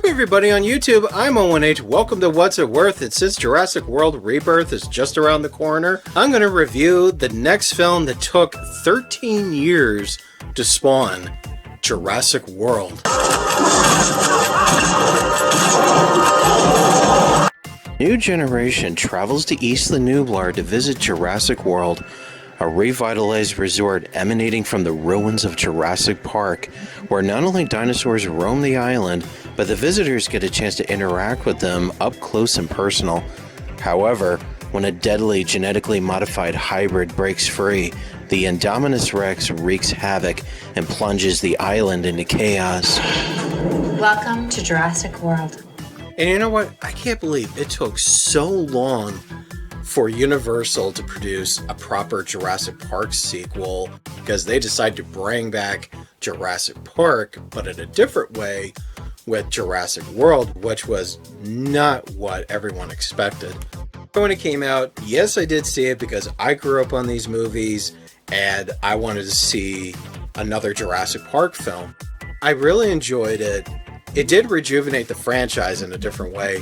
Hey everybody on YouTube, I'm Owen-H. Welcome to What's It Worth? And since Jurassic World Rebirth is just around the corner, I'm going to review the next film that took 13 years to spawn, Jurassic World. New generation travels to East Nublar to visit Jurassic World, a revitalized resort emanating from the ruins of Jurassic Park, where not only dinosaurs roam the island, but the visitors get a chance to interact with them up close and personal. However, when a deadly genetically modified hybrid breaks free, the Indominus Rex wreaks havoc and plunges the island into chaos. Welcome to Jurassic World. And you know what? I can't believe it took so long for Universal to produce a proper Jurassic Park sequel, because they decided to bring back Jurassic Park, but in a different way with Jurassic World, which was not what everyone expected. When it came out, yes, I did see it because I grew up on these movies and I wanted to see another Jurassic Park film. I really enjoyed it. It did rejuvenate the franchise in a different way.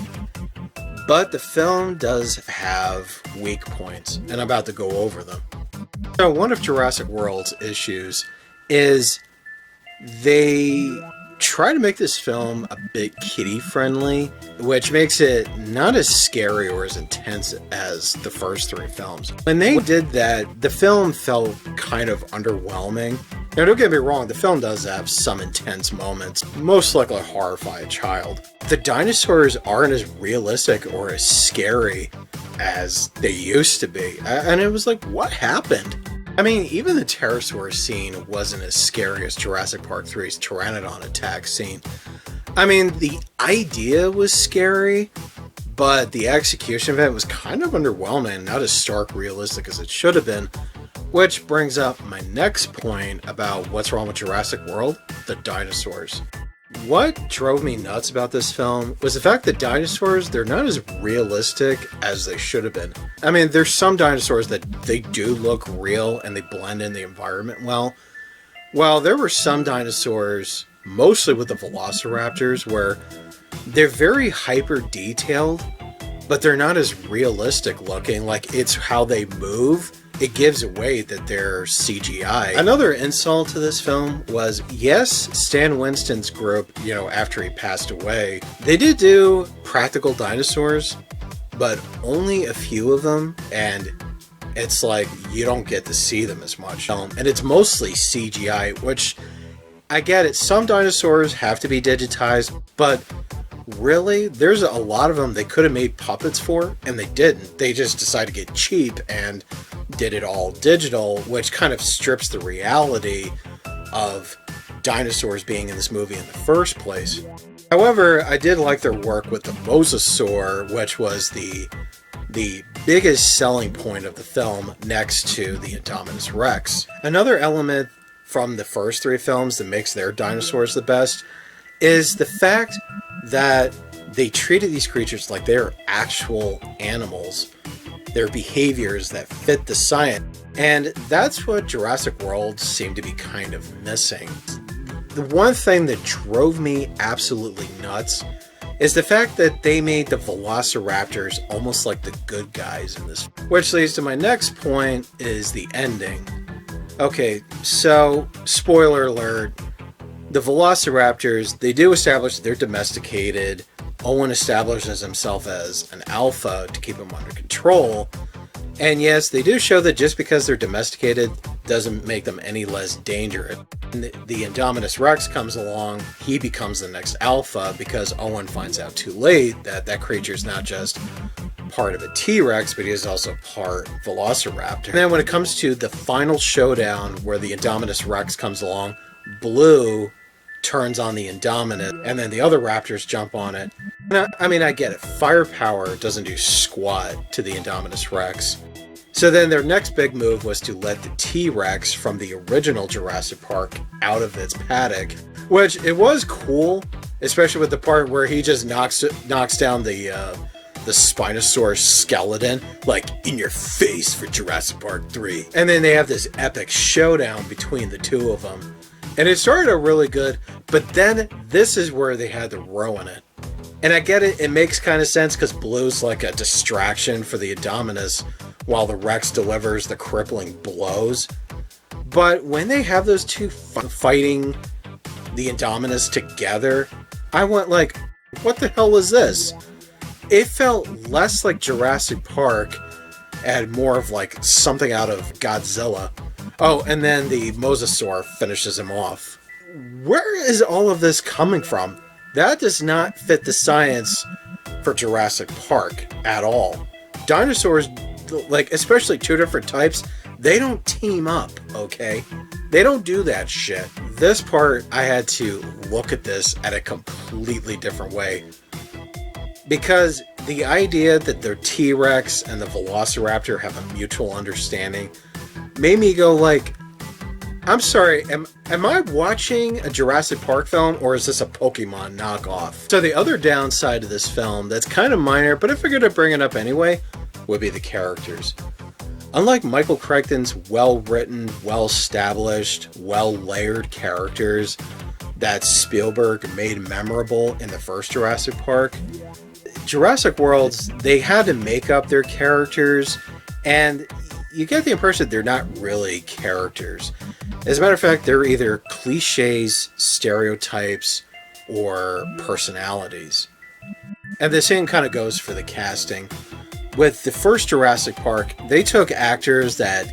But the film does have weak points, and I'm about to go over them. So one of Jurassic World's issues is they try to make this film a bit kiddie-friendly, which makes it not as scary or as intense as the first three films. When they did that, the film felt kind of underwhelming. Now, don't get me wrong, the film does have some intense moments, most likely horrify a child. The dinosaurs aren't as realistic or as scary as they used to be. And it was like, what happened? I mean, even the pterosaur scene wasn't as scary as Jurassic Park 3's Pteranodon attack scene. I mean, the idea was scary, but the execution of it was kind of underwhelming, not as stark realistic as it should have been. Which brings up my next point about what's wrong with Jurassic World: the dinosaurs. What drove me nuts about this film was the fact that dinosaurs, they're not as realistic as they should have been. I mean, there's some dinosaurs that they do look real and they blend in the environment well. While there were some dinosaurs, mostly with the velociraptors, where they're very hyper detailed, but they're not as realistic looking. Like, it's how they move. It gives away that they're CGI. Another insult to this film was, yes, Stan Winston's group, after he passed away, they did do practical dinosaurs, but only a few of them, and it's like you don't get to see them as much. And it's mostly CGI, which I get it. Some dinosaurs have to be digitized, but really, there's a lot of them they could have made puppets for, and they didn't. They just decided to get cheap and did it all digital, which kind of strips the reality of dinosaurs being in this movie in the first place. However, I did like their work with the mosasaur, which was the biggest selling point of the film next to the Indominus Rex. Another element from the first three films that makes their dinosaurs the best is the fact that they treated these creatures like they're actual animals. Their behaviors that fit the science. And that's what Jurassic World seemed to be kind of missing. The one thing that drove me absolutely nuts is the fact that they made the velociraptors almost like the good guys in this. Which leads to my next point, is the ending. Okay, so spoiler alert. The velociraptors, they do establish that they're domesticated. Owen establishes himself as an alpha to keep him under control. And yes, they do show that just because they're domesticated doesn't make them any less dangerous. And the Indominus Rex comes along, he becomes the next alpha because Owen finds out too late that that creature is not just part of a T-Rex, but he is also part velociraptor. And then when it comes to the final showdown where the Indominus Rex comes along, Blue turns on the Indominus, and then the other raptors jump on it. I mean, I get it. Firepower doesn't do squat to the Indominus Rex. So then their next big move was to let the T-Rex from the original Jurassic Park out of its paddock, which it was cool, especially with the part where he just knocks down the Spinosaurus skeleton, like, in your face for Jurassic Park 3. And then they have this epic showdown between the two of them. And it started out really good, but then this is where they had to ruin it. And I get it, it makes kind of sense because Blue's like a distraction for the Indominus while the Rex delivers the crippling blows. But when they have those two fighting the Indominus together, I went like, what the hell is this? It felt less like Jurassic Park and more of like something out of Godzilla. Oh, and then the Mosasaur finishes him off. Where is all of this coming from? That does not fit the science for Jurassic Park at all. Dinosaurs, like especially two different types, they don't team up, okay? They don't do that shit. This part, I had to look at this at a completely different way. Because the idea that the T-Rex and the Velociraptor have a mutual understanding made me go like, I'm sorry, am I watching a Jurassic Park film or is this a Pokemon knockoff? So the other downside of this film that's kind of minor, but I figured I'd bring it up anyway, would be the characters. Unlike Michael Crichton's well-written, well-established, well-layered characters that Spielberg made memorable in the first Jurassic Park, Jurassic Worlds, they had to make up their characters, and you get the impression they're not really characters. As a matter of fact, they're either cliches, stereotypes, or personalities. And the same kind of goes for the casting. With the first Jurassic Park, they took actors that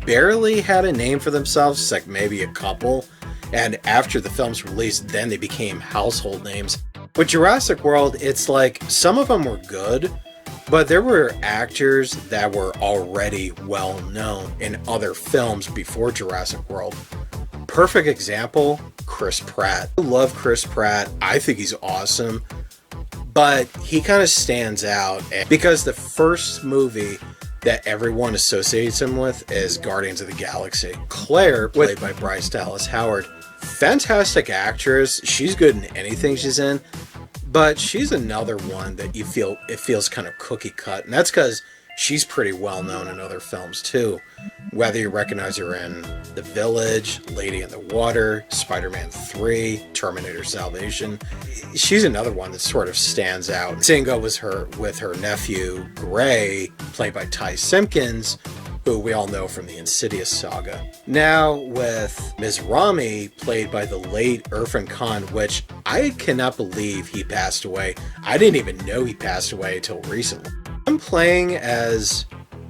barely had a name for themselves, like maybe a couple, and after the film's released, then they became household names. With Jurassic World, it's like some of them were good, but there were actors that were already well known in other films before Jurassic World. Perfect example, Chris Pratt. I love Chris Pratt. I think he's awesome. But he kind of stands out because the first movie that everyone associates him with is Guardians of the Galaxy. Claire, played by Bryce Dallas Howard, fantastic actress. She's good in anything she's in, but she's another one that you feel it feels kind of cookie cut, and that's because she's pretty well known in other films too. Whether you recognize her in The Village, Lady in the Water, Spider-Man 3, Terminator Salvation, she's another one that sort of stands out. Same goes with her nephew, Gray, played by Ty Simpkins, who we all know from the Insidious saga. Now with Ms. Rami, played by the late Irfan Khan, which I cannot believe he passed away. I didn't even know he passed away until recently. I'm playing as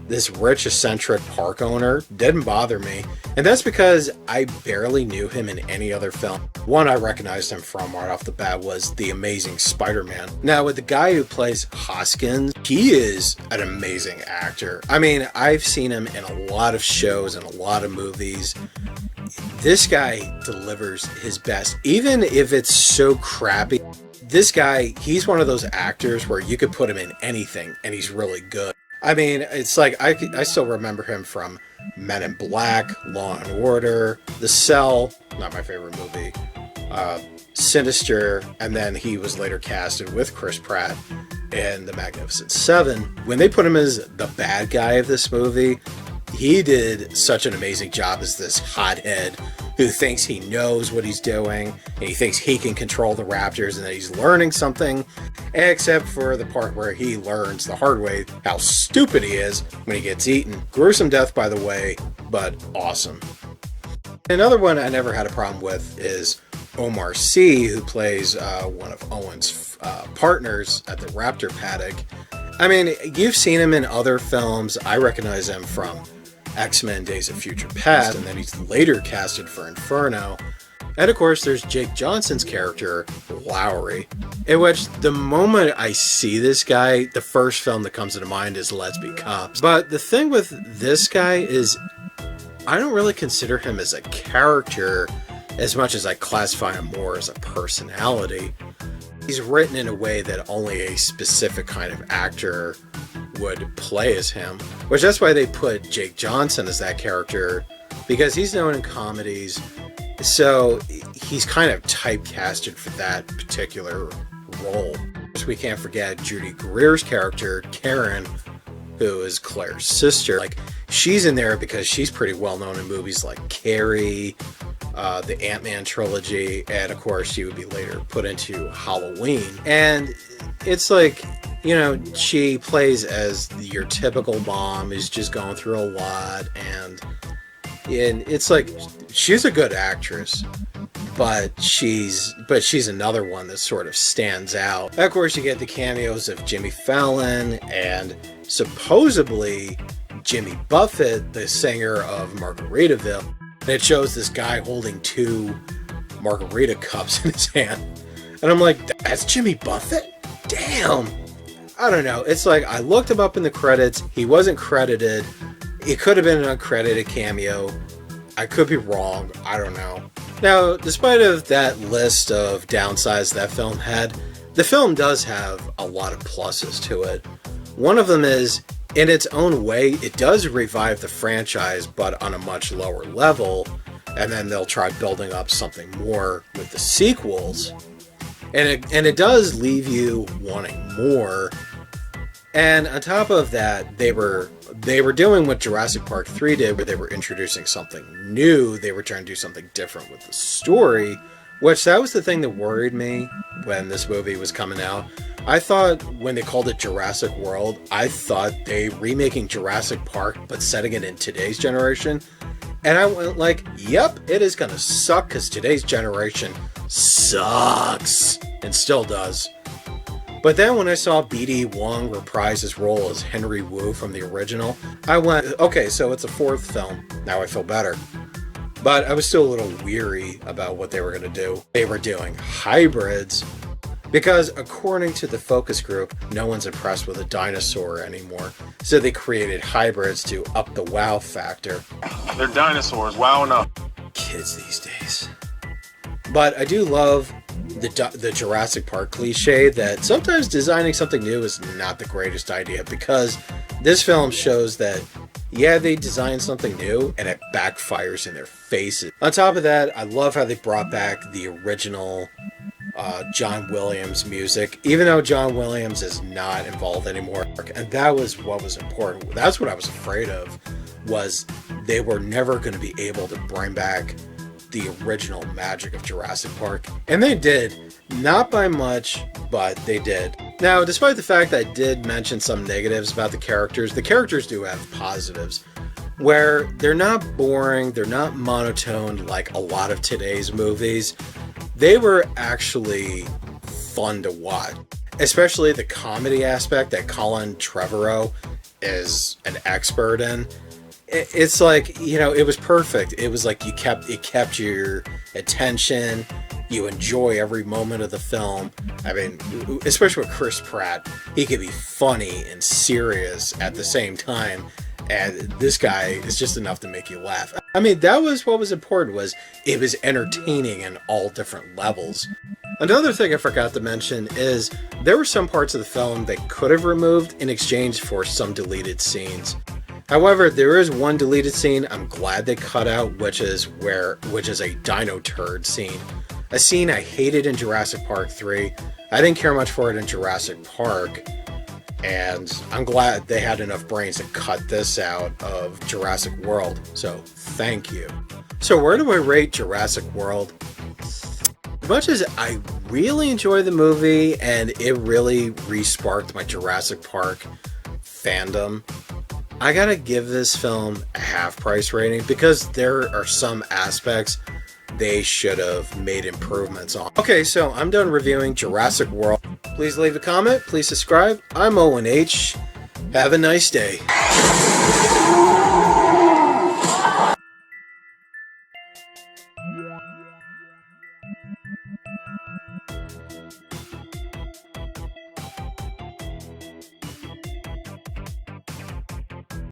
this rich, eccentric park owner. Didn't bother me, and that's because I barely knew him in any other film. One I recognized him from right off the bat was The Amazing Spider-Man. Now with the guy who plays Hoskins, he is an amazing actor. I mean, I've seen him in a lot of shows and a lot of movies. This guy delivers his best, even if it's so crappy. This guy, he's one of those actors where you could put him in anything and he's really good. I mean, it's like, I still remember him from Men in Black, Law and Order, The Cell, not my favorite movie, Sinister, and then he was later casted with Chris Pratt in The Magnificent Seven. When they put him as the bad guy of this movie, he did such an amazing job as this hothead who thinks he knows what he's doing, and he thinks he can control the raptors and that he's learning something, except for the part where he learns the hard way how stupid he is when he gets eaten. Gruesome death, by the way, but awesome. Another one I never had a problem with is Omar Sy, who plays one of Owen's partners at the raptor paddock. I mean, you've seen him in other films. I recognize him from X-Men Days of Future Past, and then he's later casted for Inferno. And of course, there's Jake Johnson's character, Lowry, in which the moment I see this guy, the first film that comes to mind is Let's Be Cops. But the thing with this guy is, I don't really consider him as a character as much as I classify him more as a personality. He's written in a way that only a specific kind of actor would play as him, which that's why they put Jake Johnson as that character, because he's known in comedies, so he's kind of typecasted for that particular role. We can't forget Judy Greer's character, Karen, who is Claire's sister. Like, she's in there because she's pretty well known in movies like Carrie, the Ant-Man trilogy, and of course she would be later put into Halloween. And it's like, you know, she plays as your typical mom who's just going through a lot, and it's like she's a good actress, but she's another one that sort of stands out. And of course, you get the cameos of Jimmy Fallon and supposedly Jimmy Buffett, the singer of Margaritaville. And it shows this guy holding 2 margarita cups in his hand. And I'm like, that's Jimmy Buffett? Damn! I don't know. It's like, I looked him up in the credits. He wasn't credited. It could have been an uncredited cameo. I could be wrong. I don't know. Now, despite of that list of downsides that film had, the film does have a lot of pluses to it. One of them is, in its own way, it does revive the franchise, but on a much lower level, and then they'll try building up something more with the sequels. And it does leave you wanting more. And on top of that, they were doing what Jurassic Park 3 did, where they were introducing something new. They were trying to do something different with the story, which that was the thing that worried me when this movie was coming out. I thought when they called it Jurassic World, I thought they remaking Jurassic Park, but setting it in today's generation. And I went like, yep, it is gonna suck because today's generation sucks. And still does. But then when I saw B.D. Wong reprise his role as Henry Wu from the original, I went, okay, so it's a 4th film. Now I feel better. But I was still a little weary about what they were going to do. They were doing hybrids because, according to the focus group, no one's impressed with a dinosaur anymore. So they created hybrids to up the wow factor. They're dinosaurs, wowing up. Kids these days. But I do love the Jurassic Park cliche that sometimes designing something new is not the greatest idea, because this film shows that, yeah, they designed something new and it backfires in their faces. On top of that, I love how they brought back the original John Williams music, even though John Williams is not involved anymore. And that was what was important. That's what I was afraid of, was they were never going to be able to bring back the original magic of Jurassic Park. And they did. Not by much, but they did. Now, despite the fact that I did mention some negatives about the characters do have positives, where they're not boring, they're not monotone like a lot of today's movies. They were actually fun to watch. Especially the comedy aspect that Colin Trevorrow is an expert in. It's like, you know, it was perfect. It was like it kept your attention. You enjoy every moment of the film. I mean, especially with Chris Pratt, he could be funny and serious at the same time. And this guy is just enough to make you laugh. I mean, that was what was important, was it was entertaining in all different levels. Another thing I forgot to mention is there were some parts of the film they could have removed in exchange for some deleted scenes. However, there is one deleted scene I'm glad they cut out, which is a dino turd scene. A scene I hated in Jurassic Park 3. I didn't care much for it in Jurassic Park. And I'm glad they had enough brains to cut this out of Jurassic World. So, thank you. So, where do I rate Jurassic World? As much as I really enjoy the movie and it really re-sparked my Jurassic Park fandom, I gotta give this film a half-price rating because there are some aspects they should have made improvements on. Okay, so I'm done reviewing Jurassic World. Please leave a comment, please subscribe. I'm Owen H. Have a nice day.